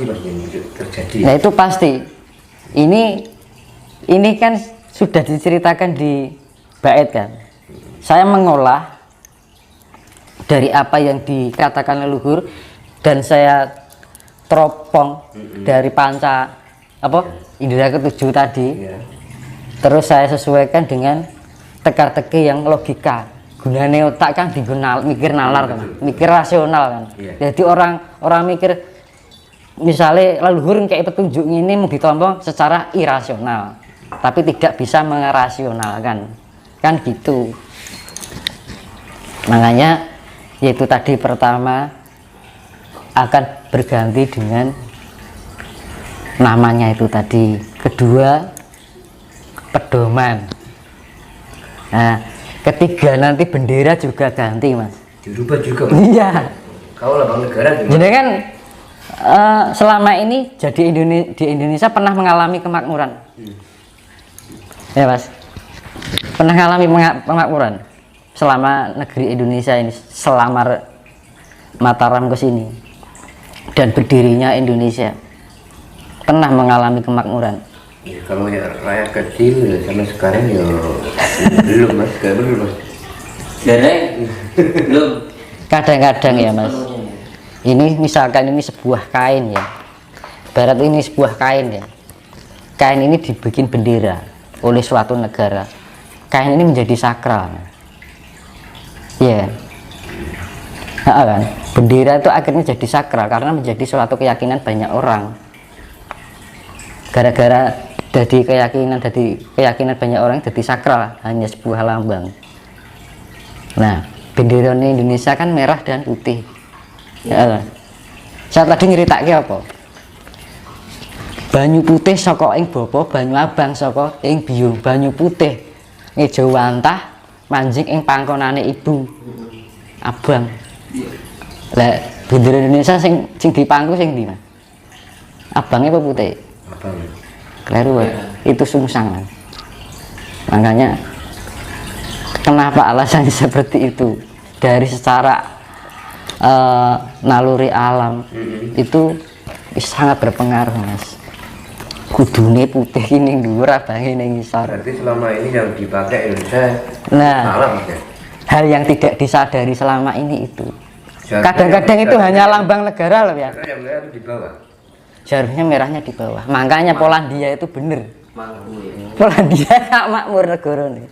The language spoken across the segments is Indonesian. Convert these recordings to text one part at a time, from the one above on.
pasti terjadi. Nah itu pasti. Ini kan sudah diceritakan di bait kan. Saya mengolah dari apa yang dikatakan leluhur dan saya teropong dari panca indera ketujuh tadi. Terus saya sesuaikan dengan teka-teki yang logika. Gunane otak kan digunakan mikir nalar kan, mikir rasional kan. Jadi orang mikir misalnya leluhur kayak petunjuk ini mau ditompo secara irasional, tapi tidak bisa merasionalkan, kan gitu. Makanya yaitu tadi pertama akan berganti dengan namanya itu tadi, kedua pedoman. Nah, ketiga nanti bendera juga ganti mas. Dirubah juga mas? Iya. Kalau lambang negara juga. Jadi kan selama ini jadi di Indonesia pernah mengalami kemakmuran. Ya mas, pernah mengalami kemakmuran selama negeri Indonesia ini, selama Mataram ke sini dan berdirinya Indonesia pernah mengalami kemakmuran. Ya, kalau ya rakyat kecil ya, sampai sekarang ya belum mas, belum mas. Belum. Kadang-kadang ya mas, ini misalkan ini sebuah kain ya, barat ini sebuah kain ya, kain ini dibikin bendera oleh suatu negara, kain ini menjadi sakral ya. Kan bendera itu akhirnya jadi sakral karena menjadi suatu keyakinan banyak orang. Gara-gara jadi keyakinan banyak orang jadi sakral, hanya sebuah lambang. Nah, bendera Indonesia kan merah dan putih. Ya, saya tadi nyeritake apa? Banyu putih saka ing bapa, banyu abang saka ing biyung. Banyu putih ngejo wantah manjing ing pangkonane ibu. Abang. Lah bendera Indonesia sing dipangku sing ndi, Mas? Abangnya apa putih? Abang. Kleru ya. Itu sungsang kan. Makanya kenapa alasannya seperti itu? Dari secara naluri alam itu sangat berpengaruh mas. Kudune putih ini dhuwur abange ning ngisor. Berarti selama ini yang dipakai Indonesia salah mas ya? Hal yang tidak disadari selama ini itu. Kadang-kadang itu hanya lambang negara loh ya. Yang merah itu di bawah. Seharusnya merahnya di bawah. Makanya Polandia itu bener. Polandia gak makmur negara nih.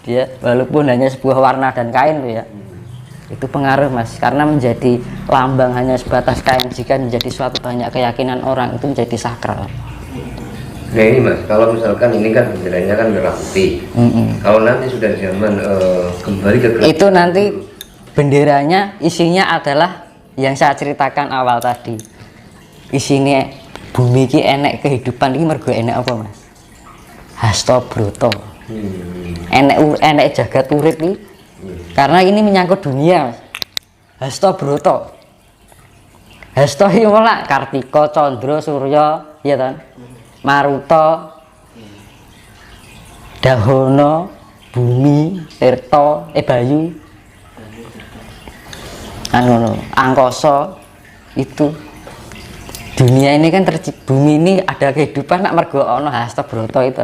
Dia walaupun hanya sebuah warna dan kain loh ya. Itu pengaruh mas, karena menjadi lambang hanya sebatas kain, jika menjadi suatu banyak keyakinan orang itu menjadi sakral. Nah ini mas, kalau misalkan ini kan benderanya kan merah putih. Kalau nanti sudah zaman kembali ke gelap, itu nanti benderanya isinya adalah yang saya ceritakan awal tadi. Isinya bumi ki enek kehidupan ini mergo enek apa mas? Hasta Broto. Enek jagat urip iki. Karena ini menyangkut dunia mas. Hasta Broto. Hasta iki malah Kartika, Candra, Surya, ya kan? Maruta, Dahana, Bumi, Tirta, Bayu. Angkasa itu. Dunia ini kan bumi ini ada kehidupan nak mergo ana Hasta Broto itu.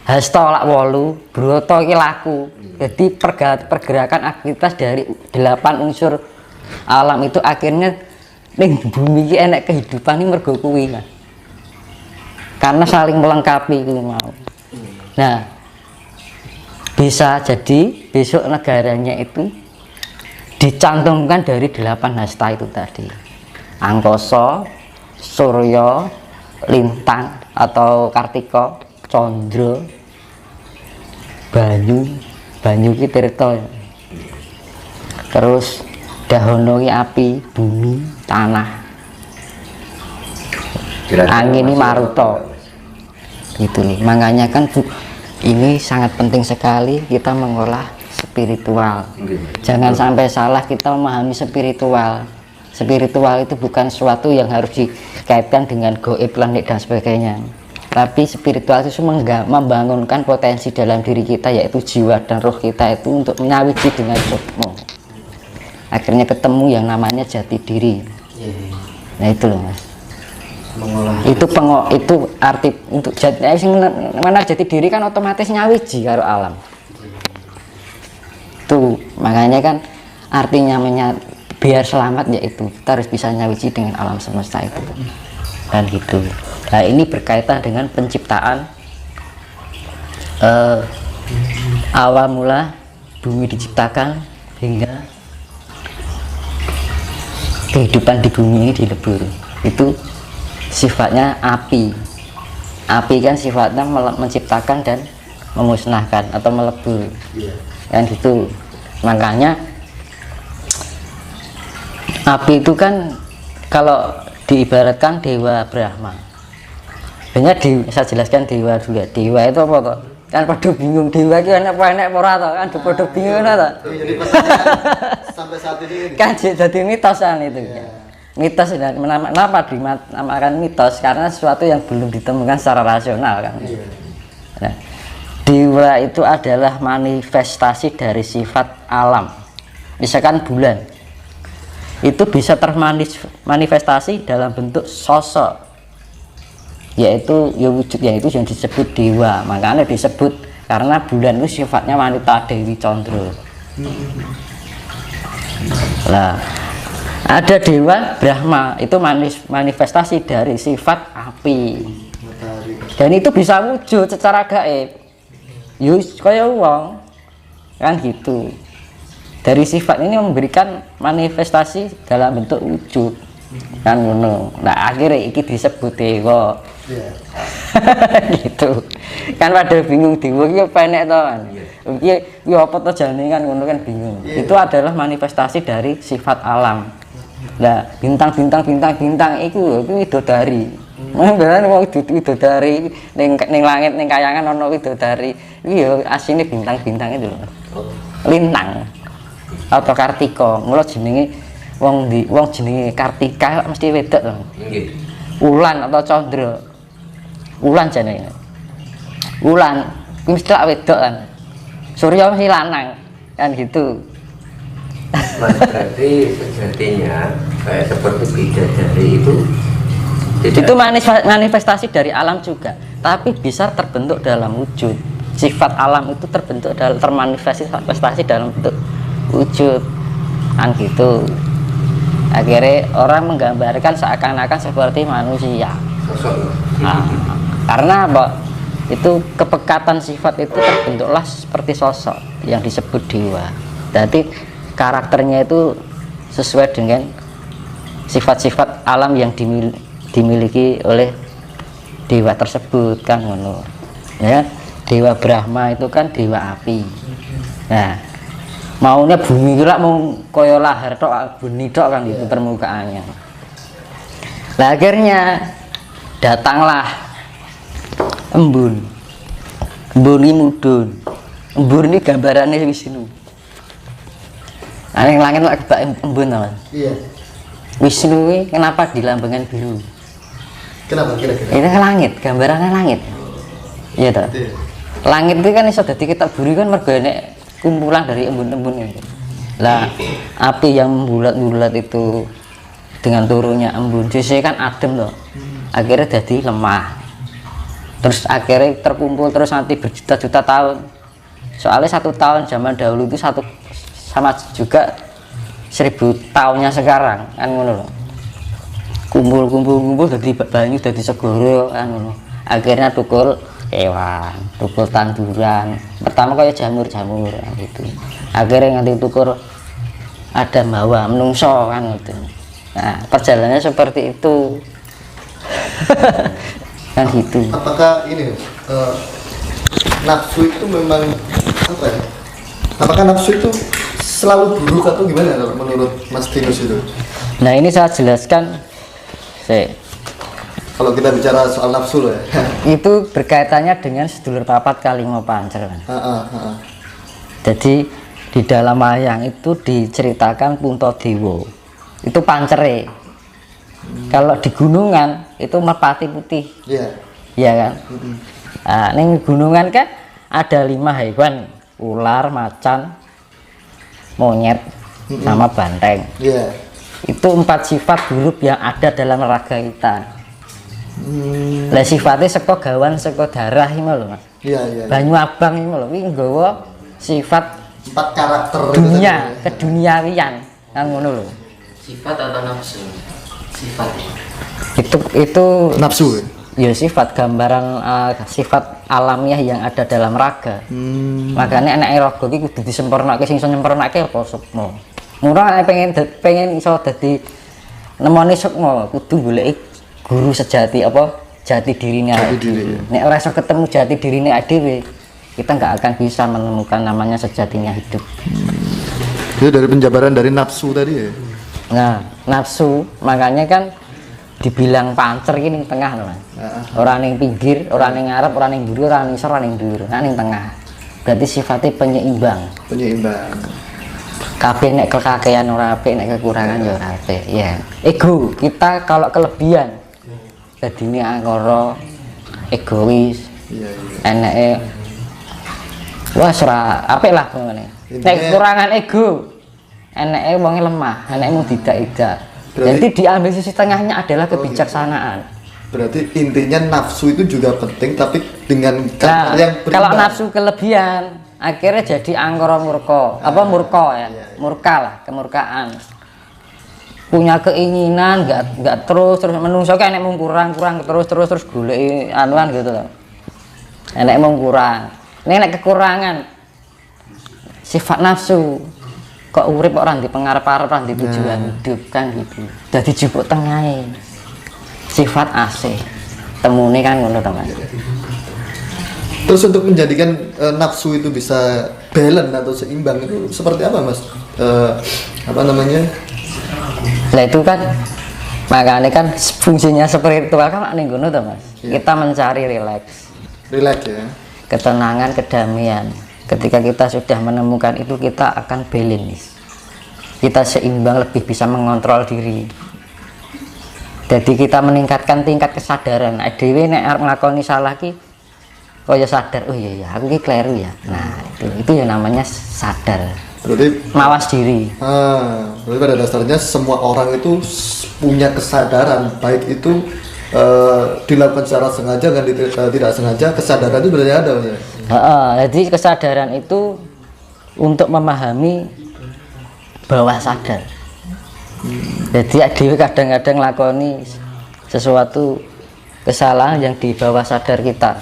Hasta lak 8, Broto iki laku. Jadi pergerakan aktivitas dari 8 unsur alam itu akhirnya ning bumi iki enek kehidupan ini mergo kuwi kan. Karena saling melengkapi itu mau. Nah, bisa jadi besok negaranya itu dicantumkan dari 8 hasta itu tadi. Angkasa, Surya, Lintang atau Kartika, Candra, Banyu ki Tirta. Terus Dahana ki api, bumi, tanah. Angin ini Maruta. Gitu nih. Makanya kan ini sangat penting sekali kita mengolah spiritual. Jangan sampai salah kita memahami spiritual. Spiritual itu bukan sesuatu yang harus dikaitkan dengan goib, planet dan sebagainya. Tapi spiritual itu membangunkan potensi dalam diri kita, yaitu jiwa dan roh kita itu untuk menyawiji dengan sukmo. Akhirnya ketemu yang namanya jati diri. Nah itu loh mas. itu arti untuk mana jati diri kan otomatis nyawiji karo alam. Itu makanya kan artinya biar selamat yaitu kita harus bisa nyawiji dengan alam semesta itu dan gitu. Nah ini berkaitan dengan penciptaan awal mula bumi diciptakan hingga kehidupan di bumi ini dilebur. Itu sifatnya api kan sifatnya menciptakan dan memusnahkan atau melebur kan gitu. Makanya api itu kan kalau diibaratkan dewa Brahma. Banyak saya jelaskan dewa dulu ya. Dewa itu apa toh? Kan pada bingung dewa itu enak ora toh? Kan pada bingung toh. Jadi sampai saat ini kan jadi mitosan itu. Mitos kenapa dinamakan mitos? Karena sesuatu yang belum ditemukan secara rasional kan. Nah, dewa itu adalah manifestasi dari sifat alam. Misalkan bulan itu bisa termanifestasi dalam bentuk sosok, yaitu ya wujud yaitu yang disebut dewa. Makanya disebut karena bulan itu sifatnya wanita Dewi Condro. Nah, ada dewa Brahma itu manifestasi dari sifat api, dan itu bisa wujud secara gaib. Yus kaya wong kan gitu. Dari sifat ini memberikan manifestasi dalam bentuk wujud kan ngono. Nah akhirnya iki disebut dewa. Gitu kan pada bingung dewa iki penek to kan. Iki apa to jane kan ngono kan bingung. Itu adalah manifestasi dari sifat alam. Nah bintang itu widodari. Beneran mau widodari ning langit ning kayangan ana widodari. Iki ya asine bintang-bintang itu lho. Lintang atau Kartika, mula jenenge wong jenenge Kartika mesti wedok to. Nggih. Wulan atau Candra. Wulan jenenge. Wulan mesti wedok kan. Surya mesti lanang kan gitu. Mas berarti sejatinya kayak seperti bidadari itu manifestasi dari alam juga, tapi bisa terbentuk dalam wujud. Sifat alam itu terbentuk termanifestasi dalam bentuk wujud kan gitu. Akhirnya orang menggambarkan seakan-akan seperti manusia. Nah, karena apa? Itu kepekatan sifat itu terbentuklah seperti sosok yang disebut dewa. Jadi karakternya itu sesuai dengan sifat-sifat alam yang dimiliki oleh dewa tersebut kan ngono. Ya, dewa Brahma itu kan dewa api. Nah, maunya bumi kira mau koyo lahar tok bumi tok kan itu permukaannya. Nah, akhirnya datanglah embun ini mudun. Embun ini gambarannya Wisnu. Nah, yang langit lagi kebak embun teman. Iya. Wisnu ini kenapa dilambangkan biru? Kenapa kira-kira? Ini langit, gambarannya langit. Iya toh. Langit itu kan iso dadi kitab buri kan mergo nek kumpulan dari embun-embun itu. Lah api yang bulat-bulat itu dengan turunnya embun, jadi kan adem loh. Akhirnya jadi lemah. Terus akhirnya terkumpul terus nanti berjuta-juta tahun. Soalnya 1 tahun zaman dahulu itu sama juga 1000 tahunnya sekarang kan ngono loh. Kumpul jadi banyu jadi segoro kan ngono. Akhirnya tukul kewan, tukul tanduran. Pertama kayak jamur-jamur gitu. Akhirnya nanti tukur ada mawa menungso kan gitu. Nah, perjalanannya seperti itu. Kan gitu. Apakah ini nafsu itu memang apa ya? Apakah nafsu itu selalu buruk atau gimana kalau menurut Mas Tinus itu? Nah, ini saya jelaskan. Kalau kita bicara soal nafsu loh ya. Itu berkaitannya dengan sedulur papat kalimo pancer. Jadi di dalam wayang itu diceritakan Puntadewa. Itu pancere. Kalau di gunungan itu merpati putih. Iya. Iya kan? Nah, ini gunungan kan ada 5 hewan, ular, macan, monyet, sama banteng. Itu 4 sifat buruk yang ada dalam raga kita. Lah sifatnya saka gawan saka darah iki lho Mas. Iya, iya. Banyu abang iki lho kuwi nggawa sifat 4 karakter dunia, keduniawian kan ngono lho. Sifat atau nafsu? Sifat. Itu nafsu. Ya sifat gambaran sifat alamiah yang ada dalam raga. Makanya anak raga iki kudu disempurnake, sing iso nyempurnake apa sukma. Murah pengen iso dadi nemoni sukma kudu goleki guru sejati apa jati dirine dhewe. Nek ora iso ketemu jati dirine dhewe, kita nggak akan bisa menemukan namanya sejatinya hidup. Itu dari penjabaran dari nafsu tadi ya. Nah, nafsu makanya kan dibilang pancer iki ning tengah lho Mas. Ora ning pinggir, ora ning ngarep, ora ning mburi, ora ning isor, ora ning dhuwur, nah ning tengah. Berarti sifatnya penyeimbang. Penyeimbang. Kabeh nek kekakean ora apik, nek kekurangan ya ora apik. Ya. Ego, kita kalau kelebihan dadine angkara egois. Iya, iya. Eneke wes ora apik lah ngene. Nek kekurangan ego, eneke wonge lemah, eneke mung tidak-tidak. Jadi diambil sisi tengahnya adalah kebijaksanaan. Berarti intinya nafsu itu juga penting, tapi dengan Nah, yang berimbang. kalau nafsu kelebihan, akhirnya jadi angkara murka. Apa murka ya? Murka lah, kemurkaan. Punya keinginan, nggak terus menungso kayak enek mung kurang terus goleki anuan gitu loh. Enek mung kurang. Nek kekurangan sifat nafsu. Kok urip kok ora ndi pengarep-arep, ora ndi tujuan hidup kan gitu. Dadi jupuk tengahe. Sifat asih. Temune kan ngono to, Mas. Terus untuk menjadikan nafsu itu bisa balance atau seimbang itu seperti apa, Mas? Apa namanya? Lah itu kan makanya kan fungsinya spiritual kan ning ngono to, Mas. Kita mencari rileks. Rileks ya. Ketenangan, kedamaian. Ketika kita sudah menemukan itu, kita akan balance. Kita seimbang, lebih bisa mengontrol diri. Jadi kita meningkatkan tingkat kesadaran. Dhewe nek arep nglakoni salah ki kaya sadar, oh iya aku ki kleru ya. Nah, itu ya namanya sadar. Berarti Mawas diri. Berarti pada dasarnya semua orang itu punya kesadaran, baik itu dilakukan secara sengaja dan tidak sengaja, kesadaran itu berarti ada, Mas. Jadi kesadaran itu untuk memahami bawah sadar. Jadi adewe kadang-kadang lakoni sesuatu kesalahan yang di bawah sadar kita.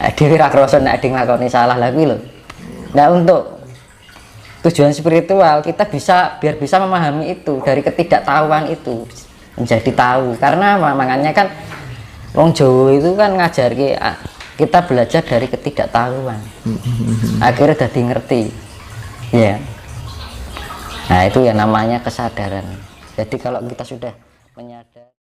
Adewe ra krasa nek ade nglakoni salah lha kuwi lho. Nah, untuk tujuan spiritual kita biar bisa memahami itu dari ketidaktahuan itu menjadi tahu. Karena makanya kan wong Jawa itu kan ngajarke kita belajar dari ketidaktahuan. Akhirnya jadi ngerti. Ya. Nah, itu ya namanya kesadaran. Jadi kalau kita sudah menyadari